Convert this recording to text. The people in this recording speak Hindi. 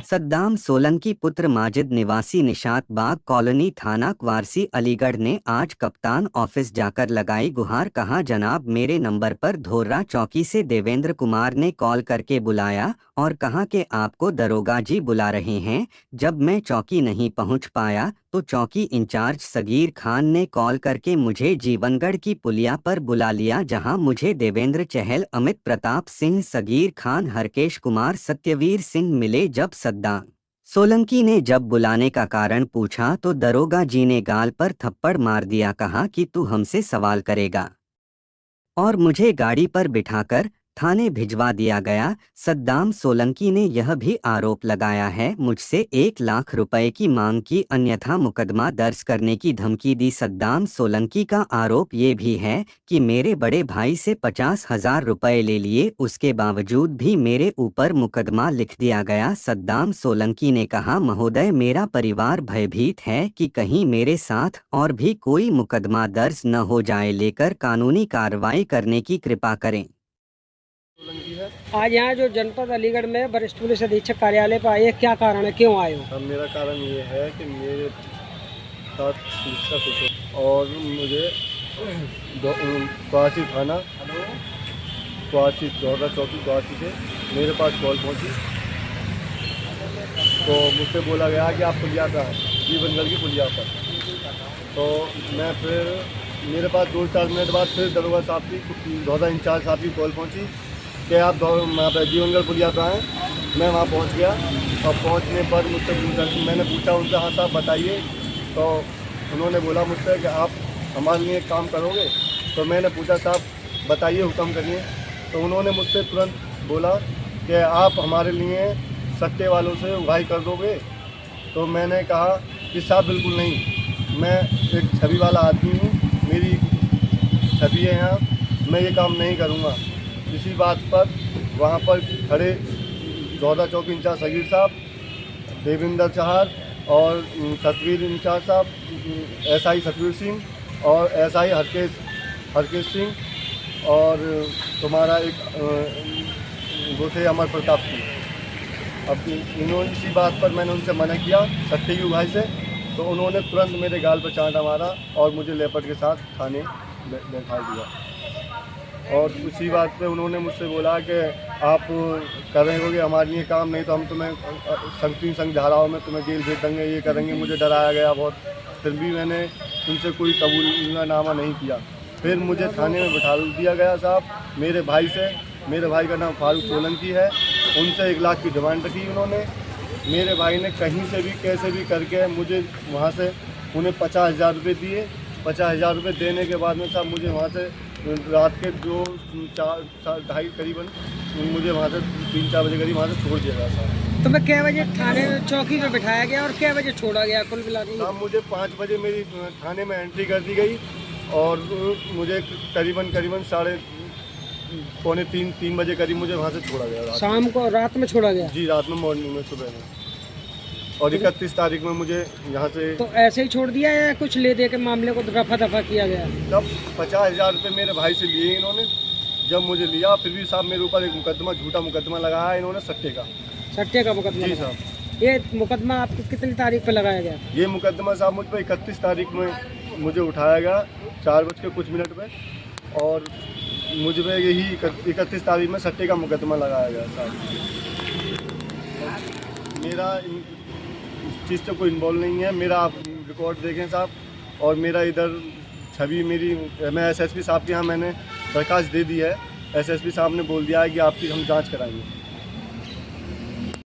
सद्दाम सोलंकी पुत्र माजिद निवासी निशात बाग कॉलोनी थाना क्वारसी अलीगढ़ ने आज कप्तान ऑफिस जाकर लगाई गुहार। कहा, जनाब, मेरे नंबर पर धोर्रा चौकी से देवेंद्र कुमार ने कॉल करके बुलाया और कहा कि आपको दरोगा जी बुला रहे हैं। जब मैं चौकी नहीं पहुंच पाया तो चौकी इंचार्ज सगीर खान ने कॉल करके मुझे जीवनगढ़ की पुलिया पर बुला लिया, जहां मुझे देवेंद्र चहल, अमित प्रताप सिंह, सगीर खान, हरकेश कुमार, सत्यवीर सिंह मिले। जब सद्दाम सोलंकी ने जब बुलाने का कारण पूछा तो दरोगा जी ने गाल पर थप्पड़ मार दिया। कहा कि तू हमसे सवाल करेगा, और मुझे गाड़ी पर बिठाकर थाने भिजवा दिया गया। सद्दाम सोलंकी ने यह भी आरोप लगाया है, मुझसे 1 लाख रुपए की मांग की, अन्यथा मुकदमा दर्ज करने की धमकी दी। सद्दाम सोलंकी का आरोप ये भी है कि मेरे बड़े भाई से 50,000 रुपए ले लिए, उसके बावजूद भी मेरे ऊपर मुकदमा लिख दिया गया। सद्दाम सोलंकी ने कहा, महोदय, मेरा परिवार भयभीत है कि कहीं मेरे साथ और भी कोई मुकदमा दर्ज न हो जाए, लेकर कानूनी कार्रवाई करने की कृपा करें। आज यहाँ जो जनपद अलीगढ़ में वरिष्ठ पुलिस अधीक्षक कार्यालय पर आए, क्या कारण है, क्यों आए हो? अब मेरा कारण ये है कि मेरे साथ पुलिस का कुछ और मुझे क्वासी थाना क्वासी धोर्रा चौकी क्वासी से मेरे पास कॉल पहुंची, तो मुझसे बोला गया कि आप पुलिया पर हैं, जीवनगढ़ की पुलिया पर। तो मैं फिर मेरे पास 2-4 मिनट बाद फिर दरोगा साहब की, धोर्रा इंचार्ज साहब की कॉल पहुंची कि आप वहाँ पर जीवनगढ़ पुलिया पर आएँ। मैं वहाँ पहुँच गया और पहुँचने पर मुझसे मैंने पूछा उनसे, हाँ साहब बताइए। तो उन्होंने बोला मुझसे कि आप हमारे लिए काम करोगे। तो मैंने पूछा, साहब बताइए, हुक्म करिए। तो उन्होंने मुझसे तुरंत बोला कि आप हमारे लिए सट्टे वालों से उगाही कर दोगे। तो मैंने कहा कि साहब बिल्कुल नहीं, मैं एक छवि वाला आदमी हूँ, मेरी छवि है यहाँ, मैं ये काम नहीं करूँगा। इसी बात पर वहाँ पर खड़े धोर्रा चौकी इंचार्ज सगीर साहब, देवेंद्र चहल और सतवीर इंचार्ज साहब, एसआई सतवीर सिंह और एसआई हरकेश सिंह और तुम्हारा एक वो थे अमर प्रताप सिंह। अब इन्होंने इसी बात पर मैंने उनसे मना किया सट्टे की उगाही से, तो उन्होंने तुरंत मेरे गाल पर चांटा मारा और मुझे लेपट के साथ थाने बैठा दिया। और उसी बात पे उन्होंने मुझसे बोला कि आप करेंगे हमारे लिए काम, नहीं तो हम तुम्हें संग धाराओं में तुम्हें जेल भेज देंगे, ये करेंगे। मुझे डराया गया बहुत, फिर भी मैंने उनसे कोई कबूलनामा नहीं किया। फिर मुझे थाने में बिठा दिया गया साहब मेरे भाई से। मेरे भाई का नाम फारूक सोलंकी है। उनसे 1 लाख की डिमांड रखी उन्होंने। मेरे भाई ने कहीं से भी कैसे भी करके मुझे वहाँ से उन्हें 50,000 रुपये दिए। 50,000 रुपये देने के बाद में साहब मुझे वहाँ से रात के 2-4-2:30 करीबन मुझे वहाँ से 3-4 बजे करीब वहाँ से छोड़ दिया गया साहब। तो मैं कै बजे थाने चौकी पे बिठाया गया और कै बजे छोड़ा गया कुल मिला के? साहब मुझे 5 बजे मेरी थाने में एंट्री कर दी गई और मुझे करीबन 2:45-3 बजे करीब मुझे वहाँ से छोड़ा गया। शाम को, रात में छोड़ा गया? जी, रात में, मॉर्निंग में, सुबह में। और 31 तारीख में मुझे यहाँ से। तो ऐसे ही छोड़ दिया या कुछ ले दे के मामले को रफा दफा किया गया? तब 50,000 रुपये मेरे भाई से लिए इन्होंने। जब मुझे लिया फिर भी साहब मेरे ऊपर एक मुकदमा, झूठा मुकदमा लगाया इन्होंने, सट्टे का मुकदमा। जी साहब। ये मुकदमा आपको कितनी तारीख पे लगाया गया? ये मुकदमा साहब मुझ पर 31 तारीख में मुझे उठाया गया 4 बज के कुछ मिनट में, और मुझ पर यही 31 तारीख में सट्टे का मुकदमा लगाया गया साहब। मेरा इस चीज़ से कोई इन्वॉल्व नहीं है। मेरा आप रिकॉर्ड देखें साहब, और मेरा इधर छवि मेरी, मैं एसएसपी साहब के यहाँ मैंने दरखास्त दे दी है। एसएसपी साहब ने बोल दिया है कि आपकी हम जांच कराएंगे।